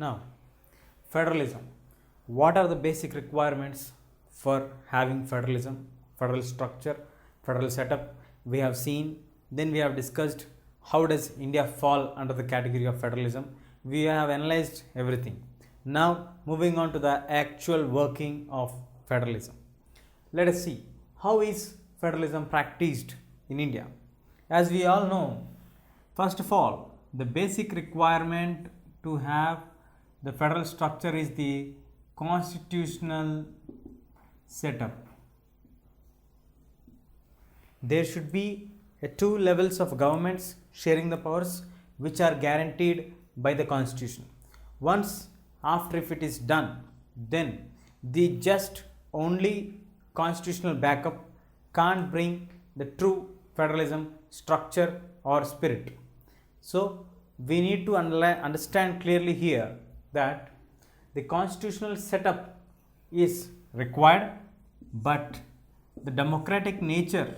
Now, federalism. What are the basic requirements for having federalism, federal structure, federal setup? We have seen, then we have discussed how does India fall under the category of federalism. We have analyzed everything. Now, moving on to the actual working of federalism. Let us see how is federalism practiced in India. As we all know, first of all, the basic requirement to have the federal structure is the constitutional setup. There should be two levels of governments sharing the powers which are guaranteed by the constitution. Once after if it is done, then the just only constitutional backup can't bring the true federalism structure or spirit. So we need to understand clearly here that the constitutional setup is required, but the democratic nature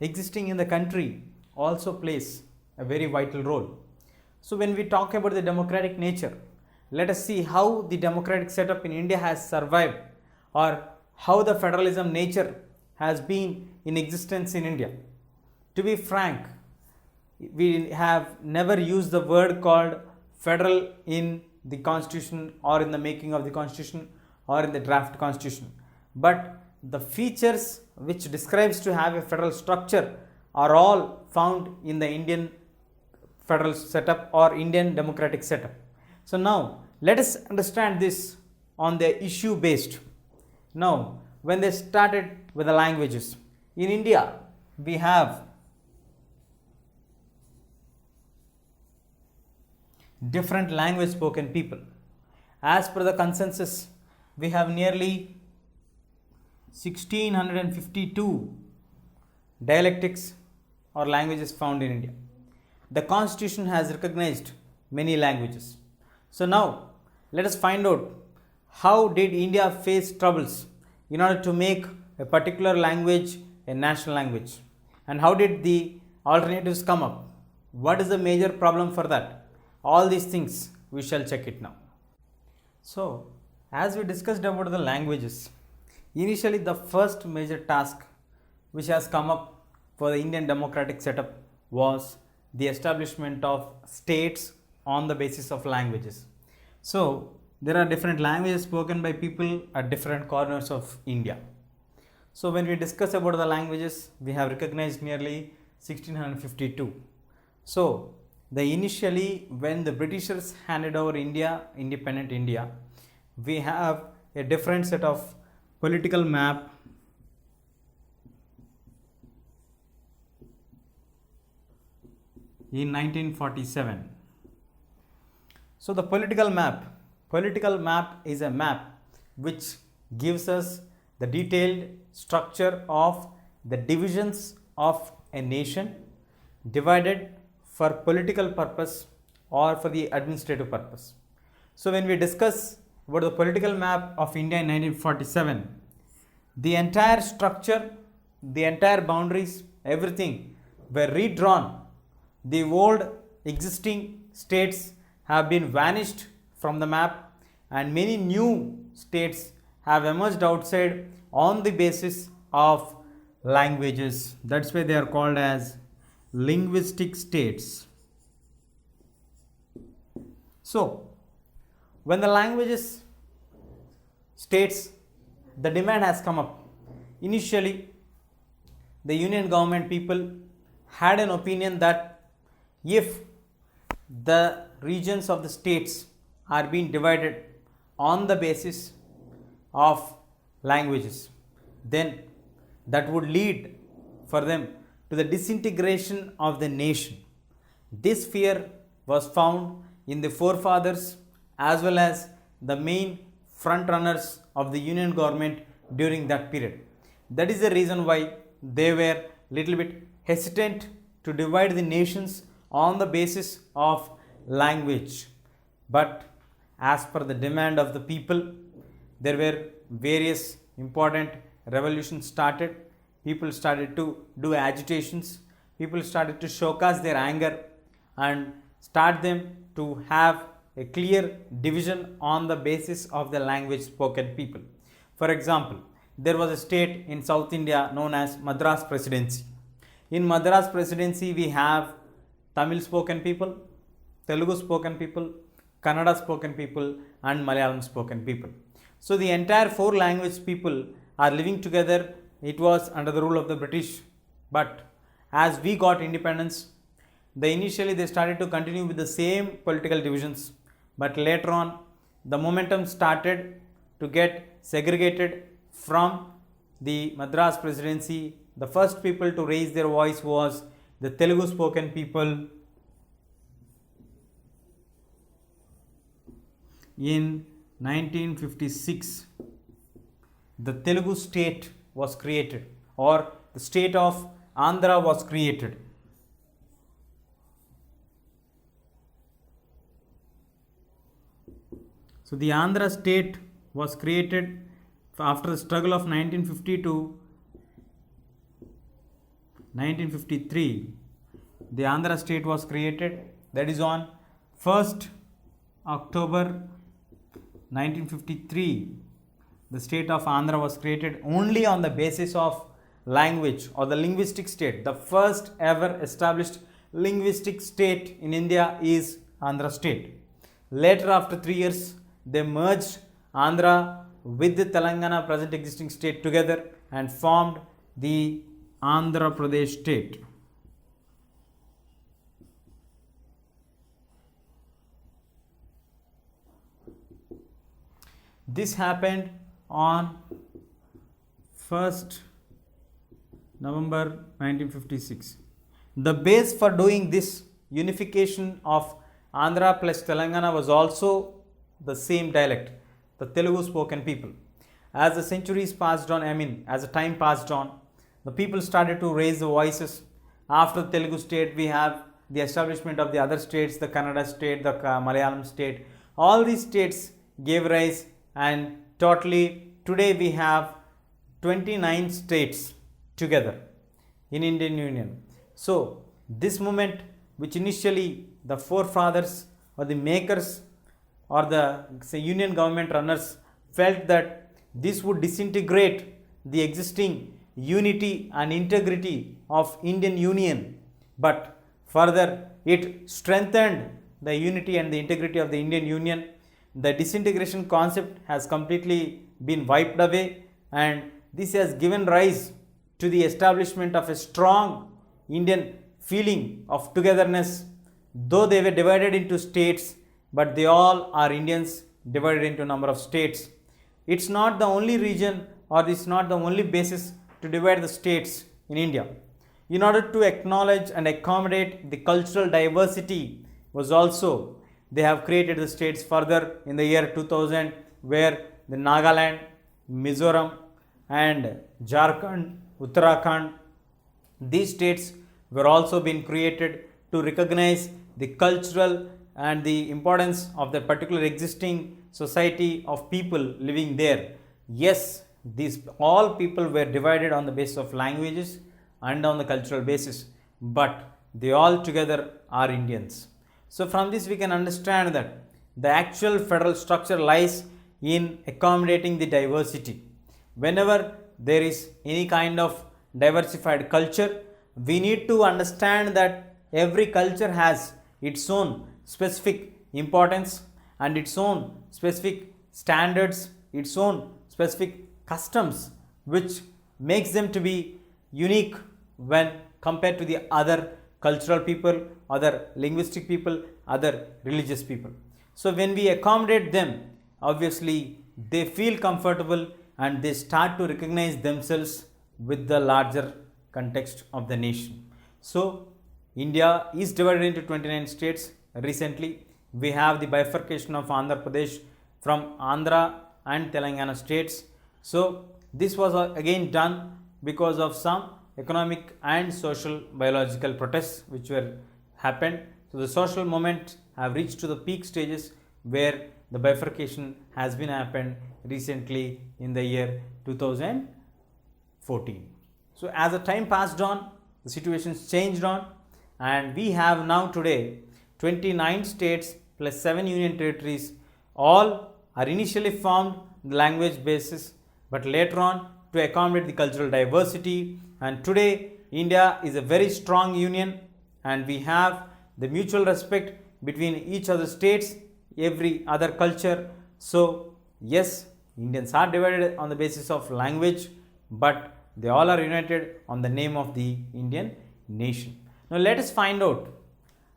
existing in the country also plays a very vital role. So when we talk about the democratic nature, let us see how the democratic setup in India has survived, or how the federalism nature has been in existence in India. To be frank, we have never used the word called federal in the constitution or in the making of the constitution or in the draft constitution, but the features which describes to have a federal structure are all found in the Indian federal setup or Indian democratic setup. So now let us understand this on the issue based. Now when they started with the languages, in India we have different language spoken people. As per the consensus, we have nearly 1652 dialectics or languages found in India. The constitution has recognized many languages. So now let us find out how did India face troubles in order to make a particular language a national language, and how did the alternatives come up? What is the major problem for that? All these things we shall check it now. So as we discussed about the languages, initially the first major task which has come up for the Indian democratic setup was the establishment of states on the basis of languages. So there are different languages spoken by people at different corners of India. So when we discuss about the languages, we have recognized nearly 1652. So initially when the Britishers handed over India, independent India, we have a different set of political map in 1947. So the political map is a map which gives us the detailed structure of the divisions of a nation divided for political purpose or for the administrative purpose. So when we discuss about the political map of India in 1947, the entire structure, the entire boundaries, everything were redrawn. The old existing states have been vanished from the map, and many new states have emerged outside on the basis of languages. That's why they are called as linguistic states. So when the languages states, the demand has come up. Initially the union government people had an opinion that if the regions of the states are being divided on the basis of languages, then that would lead for them to the disintegration of the nation. This fear was found in the forefathers as well as the main front runners of the union government during that period. That is the reason why they were little bit hesitant to divide the nations on the basis of language. But as per the demand of the people, there were various important revolutions started. People started to do agitations. people started to showcase their anger and start them to have a clear division on the basis of the language spoken people. For example, there was a state in South India known as Madras Presidency. In Madras Presidency, we have Tamil spoken people, Telugu spoken people, Kannada spoken people, and Malayalam spoken people. So the entire four language people are living together. It was under the rule of the British, but as we got independence, initially they started to continue with the same political divisions, but later on the momentum started to get segregated from the Madras Presidency. The first people to raise their voice was the Telugu spoken people in 1956. The Telugu state was created, or the state of Andhra was created. So the Andhra state was created after the struggle of 1950 to 1953. The Andhra state was created, that is on 1st October 1953. The state of Andhra was created only on the basis of language or the linguistic state. The first ever established linguistic state in India is Andhra state. Later, after 3 years, they merged Andhra with the Telangana present existing state together and formed the Andhra Pradesh state. This happened on 1st November 1956. The base for doing this unification of Andhra plus Telangana was also the same dialect, the Telugu spoken people. As the centuries passed on, as the time passed on, the people started to raise the voices. After the Telugu state, we have the establishment of the other states, the Kannada state, the Malayalam state. All these states gave rise, and totally today we have 29 states together in Indian Union. So this movement, which initially the forefathers or the makers or the union government runners felt that this would disintegrate the existing unity and integrity of Indian Union, but further it strengthened the unity and the integrity of the Indian Union. The disintegration concept has completely been wiped away, and this has given rise to the establishment of a strong Indian feeling of togetherness. Though they were divided into states, but they all are Indians divided into a number of states. It's not the only region, or it's not the only basis to divide the states in India. In order to acknowledge and accommodate the cultural diversity was also, they have created the states further in the year 2000, where the Nagaland, Mizoram and Jharkhand, Uttarakhand, these states were also being created to recognize the cultural and the importance of the particular existing society of people living there. Yes, these all people were divided on the basis of languages and on the cultural basis, but they all together are Indians. So from this we can understand that the actual federal structure lies in accommodating the diversity. Whenever there is any kind of diversified culture, we need to understand that every culture has its own specific importance and its own specific standards, its own specific customs, which makes them to be unique when compared to the other cultural people, other linguistic people, other religious people. So when we accommodate them, obviously they feel comfortable and they start to recognize themselves with the larger context of the nation. So India is divided into 29 states. Recently we have the bifurcation of Andhra Pradesh from Andhra and Telangana states. So this was again done because of some economic and social biological protests which were happened. So the social movement have reached to the peak stages where the bifurcation has been happened recently in the year 2014. So as the time passed on, the situation's changed on, and we have now today 29 states plus 7 union territories. All are initially formed the language basis, but later on to accommodate the cultural diversity, and today India is a very strong union, and we have the mutual respect between each other states, every other culture. So yes, Indians are divided on the basis of language, but they all are united on the name of the Indian nation. Now let us find out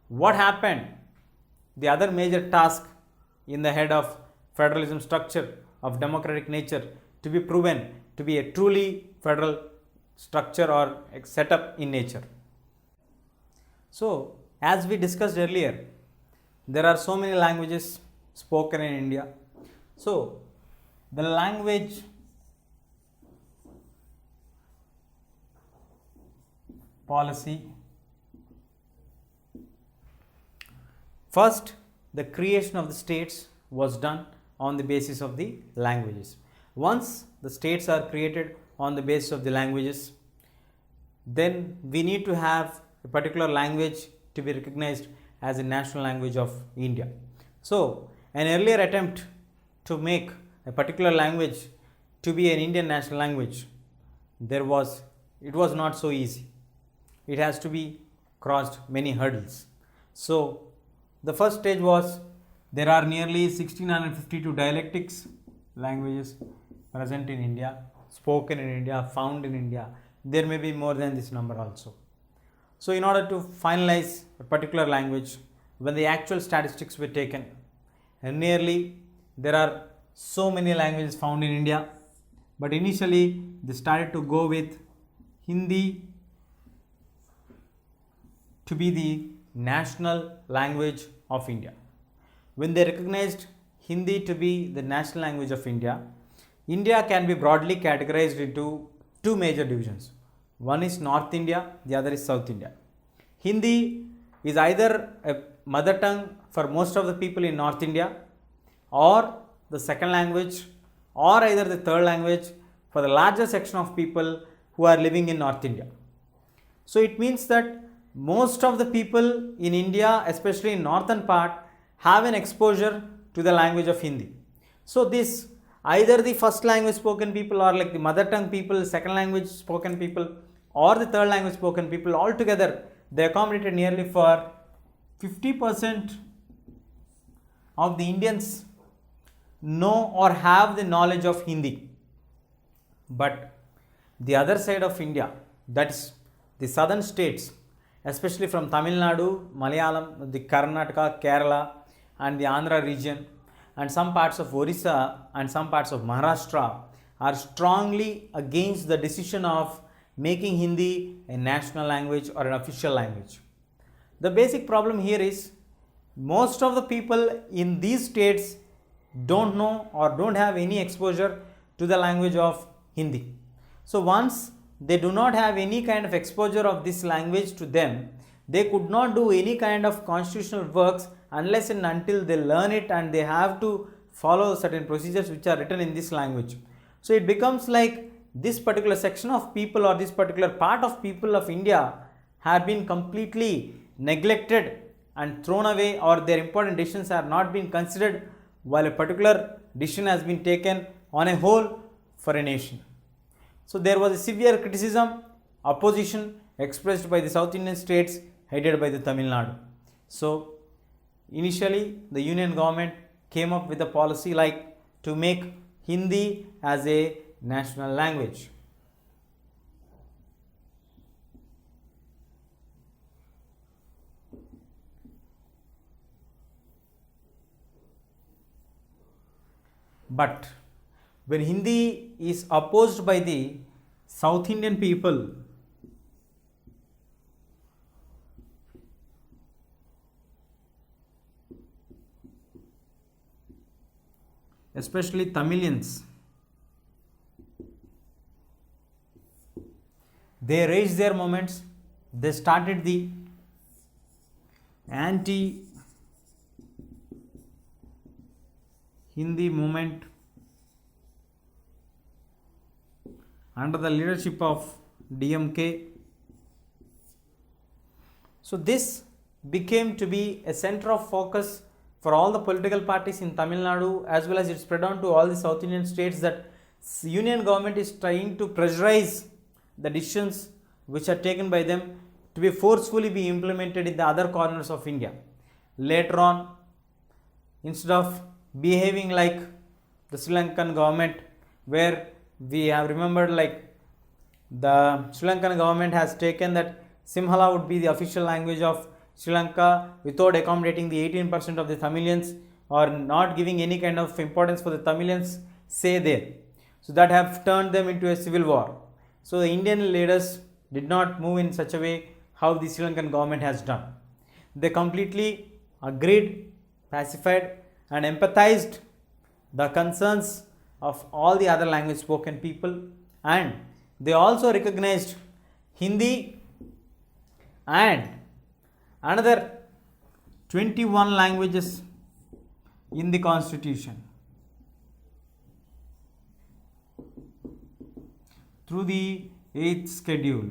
what happened, the other major task in the head of federalism structure of democratic nature to be proven to be a truly federal structure or setup in nature. So as we discussed earlier, there are so many languages spoken in India. So the language policy, first the creation of the states was done on the basis of the languages. Once the states are created on the basis of the languages, then we need to have a particular language to be recognized as a national language of India. So an earlier attempt to make a particular language to be an Indian national language, it was not so easy. It has to be crossed many hurdles. So the first stage was, there are nearly 1652 dialectics languages present in India, spoken in India, found in India. There may be more than this number also. So in order to finalize a particular language, when the actual statistics were taken, and nearly there are so many languages found in India, but initially they started to go with Hindi to be the national language of India. When they recognized Hindi to be the national language of India, India can be broadly categorized into two major divisions. One is North India, the other is South India. Hindi is either a mother tongue for most of the people in North India, or the second language, or either the third language for the larger section of people who are living in North India. So it means that most of the people in India, especially in northern part, have an exposure to the language of Hindi. So this, either the first language spoken people, or like the mother tongue people, second language spoken people, or the third language spoken people, all together they accommodated nearly for 50% of the Indians know or have the knowledge of Hindi. But the other side of India, that is the southern states, especially from Tamil Nadu, Malayalam, the Karnataka, Kerala and the Andhra region, and some parts of Orissa and some parts of Maharashtra, are strongly against the decision of making Hindi a national language or an official language. The basic problem here is, most of the people in these states don't know or don't have any exposure to the language of Hindi. So once they do not have any kind of exposure of this language to them, they could not do any kind of constitutional works unless and until they learn it, and they have to follow certain procedures which are written in this language. So it becomes like this particular section of people, or this particular part of people of India, have been completely neglected and thrown away, or their important decisions are not being considered, while a particular decision has been taken on a whole for a nation. So there was a severe criticism, opposition expressed by the South Indian states headed by the Tamil Nadu. So initially the union government came up with a policy like to make Hindi as a national language. But when Hindi is opposed by the South Indian people, especially Tamilians, they raised their movements. They started the anti-Hindi movement under the leadership of DMK, So this became to be a center of focus for all the political parties in Tamil Nadu, as well as it spread on to all the South Indian states, that union government is trying to pressurize the decisions which are taken by them to be forcefully be implemented in the other corners of India. Later on, instead of behaving like the Sri Lankan government, where we have remembered, like the Sri Lankan government has taken that Sinhala would be the official language of Sri Lanka without accommodating the 18% of the Tamilians, or not giving any kind of importance for the Tamilians say there. So that have turned them into a civil war. So the Indian leaders did not move in such a way how the Sri Lankan government has done. They completely agreed, pacified and empathized the concerns of all the other language spoken people, and they also recognized Hindi and another 21 languages in the constitution through the 8th schedule.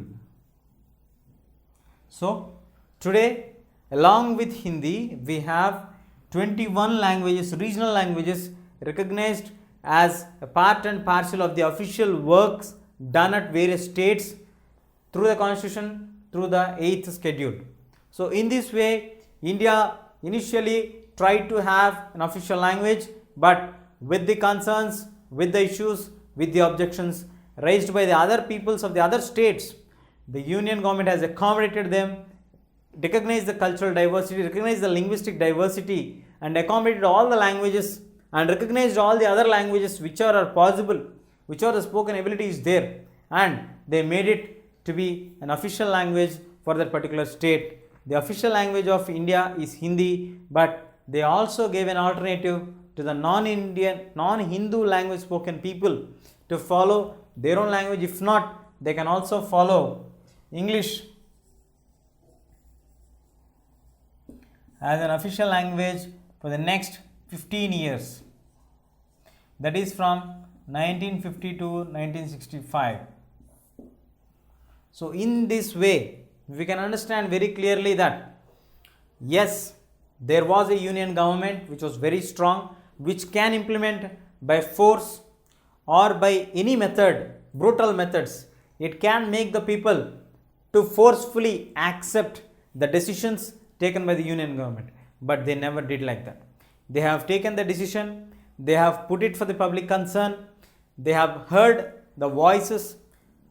So today, along with Hindi, we have 21 languages, regional languages, recognized as a part and parcel of the official works done at various states through the constitution, through the 8th schedule. So in this way, India initially tried to have an official language, but with the concerns, with the issues, with the objections raised by the other peoples of the other states, the union government has accommodated them, recognized the cultural diversity, recognized the linguistic diversity, and accommodated all the languages, and recognized all the other languages which are possible, which are the spoken ability is there, and they made it to be an official language for that particular state. The official language of India is Hindi, but they also gave an alternative to the non-Indian, non-Hindu language spoken people to follow their own language. If not, they can also follow English as an official language for the next 15 years. That is from 1950 to 1965. So in this way, we can understand very clearly that yes, there was a union government which was very strong, which can implement by force or by any method, brutal methods. It can make the people to forcefully accept the decisions taken by the union government, but they never did like that. They have taken the decision, they have put it for the public concern, they have heard the voices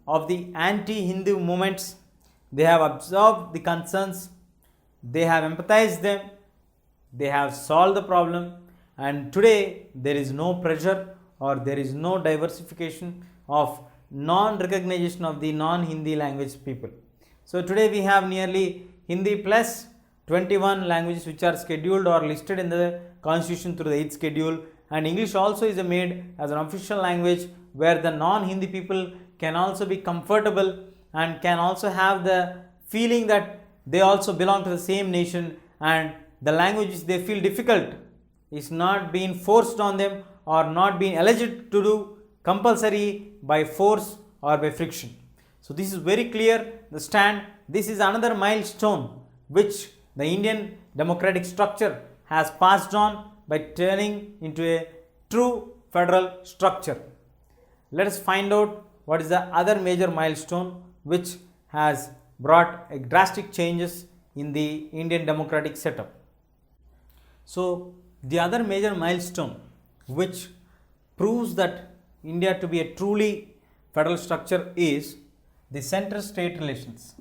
of the anti-Hindu movements, they have observed the concerns, they have empathized them, they have solved the problem, and today there is no pressure or there is no diversification of non-recognition of the non-Hindi language people. So today we have nearly Hindi plus 21 languages which are scheduled or listed in the constitution through the 8th schedule, and English also is made as an official language where the non-Hindi people can also be comfortable and can also have the feeling that they also belong to the same nation, and the language which they feel difficult is not being forced on them or not being alleged to do compulsory by force or by friction. So this is very clear the stand. This is another milestone which the Indian democratic structure has passed on by turning into a true federal structure. Let us find out what is the other major milestone which has brought a drastic changes in the Indian democratic setup. So the other major milestone which proves that India to be a truly federal structure is the center-state relations.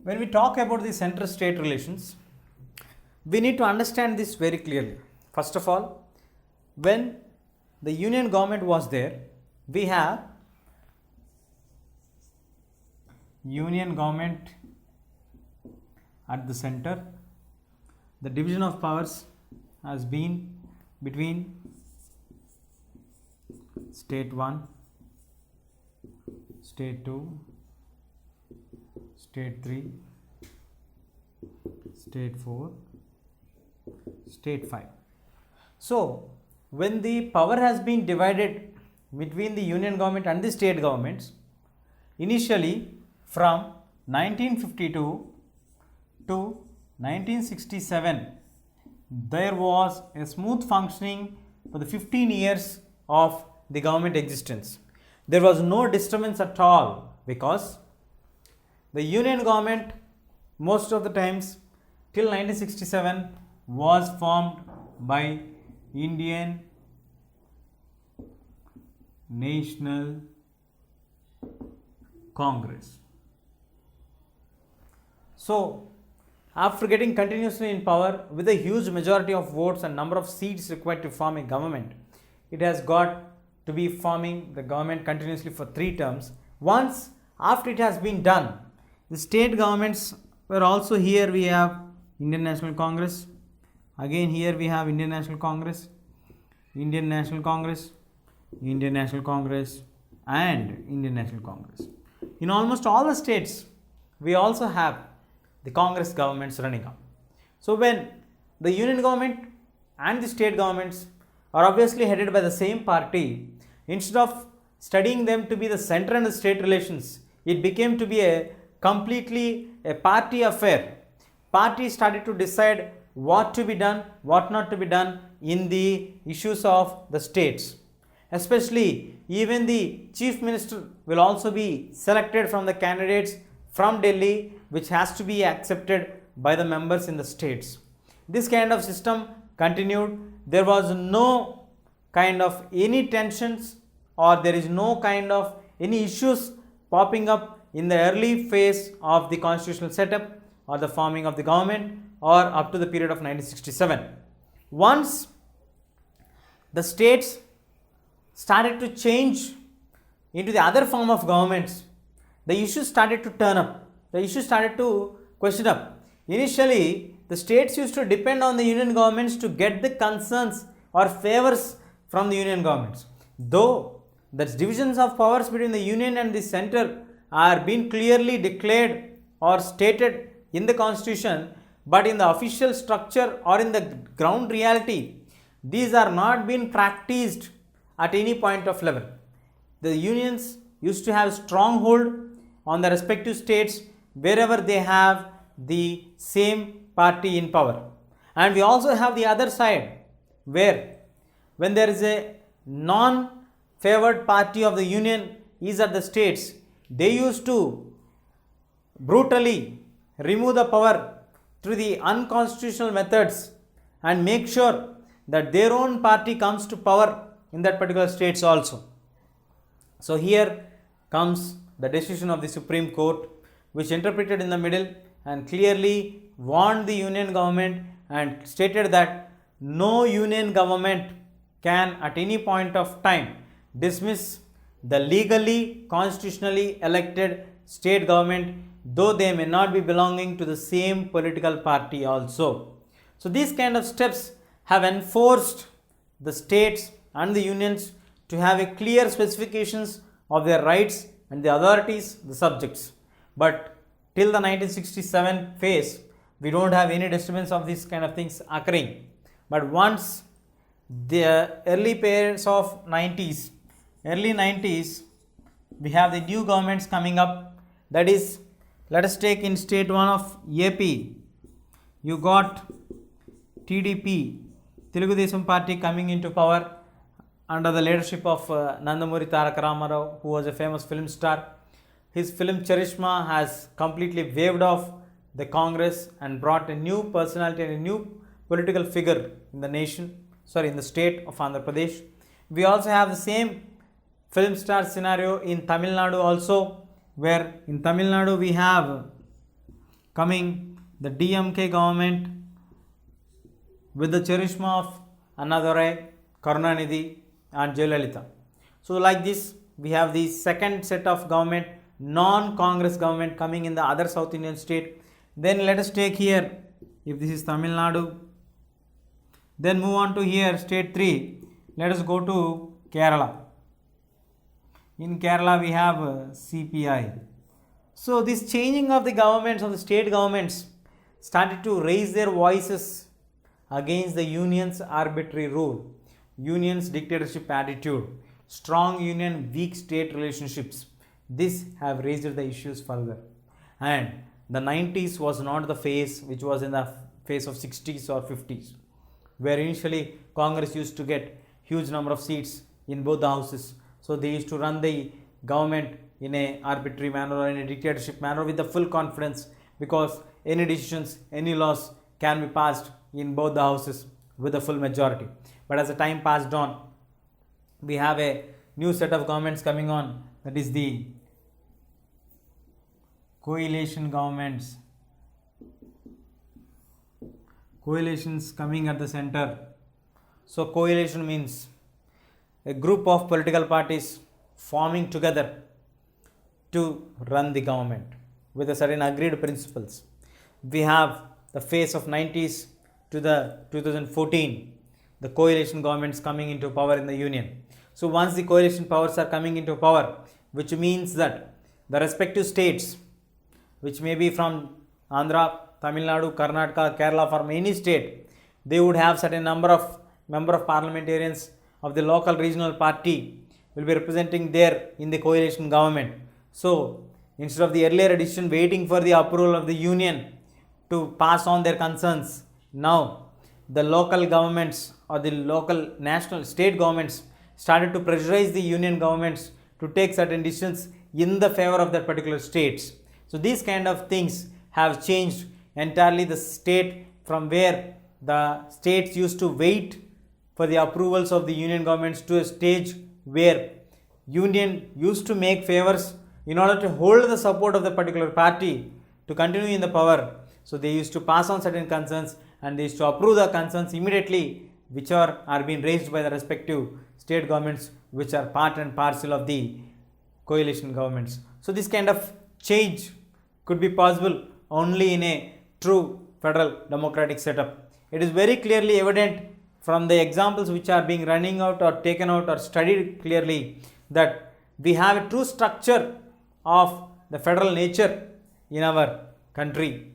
When we talk about the center-state relations, we need to understand this very clearly. First of all, when the union government was there, we have union government at the center. The division of powers has been between state 1, state 2, state 3, state 4, state 5. So when the power has been divided between the union government and the state governments, initially from 1952 to 1967, there was a smooth functioning for the 15 years of the government existence. There was no disturbance at all because the union government most of the times till 1967 was formed by Indian National Congress. So, after getting continuously in power with a huge majority of votes and number of seats required to form a government, it has got to be forming the government continuously for 3 terms. Once after it has been done, the state governments were also here. We have Indian National Congress, again here we have Indian National Congress, Indian National Congress, Indian National Congress and Indian National Congress. In almost all the states, we also have the Congress governments running up. So when the union government and the state governments are obviously headed by the same party, instead of studying them to be the center and the state relations, it became to be a completely a party affair. Party started to decide what to be done, what not to be done in the issues of the states. Especially even the chief minister will also be selected from the candidates from Delhi, which has to be accepted by the members in the states. This kind of system continued. There was no kind of any tensions or there is no kind of any issues popping up in the early phase of the constitutional setup or the forming of the government or up to the period of 1967. Once the states started to change into the other form of governments, the issues started to turn up. The issues started to question up. Initially, the states used to depend on the union governments to get the concerns or favors from the union governments. Though the divisions of powers between the union and the center are being clearly declared or stated in the constitution, but in the official structure or in the ground reality, these are not being practiced at any point of level. The unions used to have stronghold on the respective states wherever they have the same party in power. And we also have the other side where when there is a non-favored party of the union is at the states, they used to brutally remove the power through the unconstitutional methods and make sure that their own party comes to power in that particular states also. So here comes the decision of the Supreme Court, which interpreted in the middle and clearly warned the union government and stated that no union government can at any point of time dismiss the legally constitutionally elected state government, though they may not be belonging to the same political party also. So these kind of steps have enforced the states and the unions to have a clear specifications of their rights and the authorities, the subjects. But till the 1967 phase, we don't have any disturbance of these kind of things occurring. But once the early periods of early 90s, we have the new governments coming up. That is, let us take in state 1 of AP, you got TDP, Telugu Desam Party coming into power under the leadership of Nandamuri Tarak Ramarao, who was a famous film star. His film Charishma has completely waved off the Congress and brought a new personality and a new political figure in the in the state of Andhra Pradesh. We also have the same film star scenario in Tamil Nadu also, where in Tamil Nadu we have coming the DMK government with the Charishma of Annadurai, Karunanidhi and Jayalalitha. So like this, we have the second set of government, non-Congress government coming in the other South Indian state. Then let us take here, if this is Tamil Nadu, then move on to here, state 3. Let us go to Kerala. In Kerala, we have CPI. So this changing of the governments, of the state governments, started to raise their voices against the union's arbitrary rule. union's dictatorship attitude, strong union, weak state relationships. This have raised the issues further. And the 90s was not the phase which was in the phase of 60s or 50s, where initially Congress used to get huge number of seats in both the houses. So they used to run the government in a arbitrary manner or in a dictatorship manner with the full confidence, because any decisions, any laws can be passed in both the houses with a full majority. But as the time passed on, we have a new set of governments coming on, that is the coalition governments. Coalitions coming at the center. So coalition means a group of political parties forming together to run the government with a certain agreed principles. We have the phase of 90s to the 2014, the coalition governments coming into power in the union. So once the coalition powers are coming into power, which means that the respective states, which may be from Andhra, Tamil Nadu, Karnataka, Kerala, from any state, they would have certain number of parliamentarians of the local regional party will be representing there in the coalition government. So instead of the earlier edition waiting for the approval of the union to pass on their concerns, now the local governments or the local national state governments started to pressurize the union governments to take certain decisions in the favor of that particular states. So these kind of things have changed entirely the state, from where the states used to wait for the approvals of the union governments to a stage where union used to make favors in order to hold the support of the particular party to continue in the power. So they used to pass on certain concerns and they used to approve the concerns immediately, which are being raised by the respective state governments, which are part and parcel of the coalition governments. So this kind of change could be possible only in a true federal democratic setup. It is very clearly evident from the examples which are being running out or taken out or studied clearly that we have a true structure of the federal nature in our country.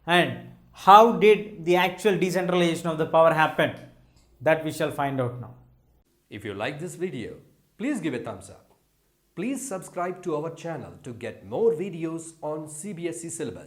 And how did the actual decentralization of the power happen? That we shall find out now. If you like this video, please give a thumbs up. Please subscribe to our channel to get more videos on CBSE syllabus.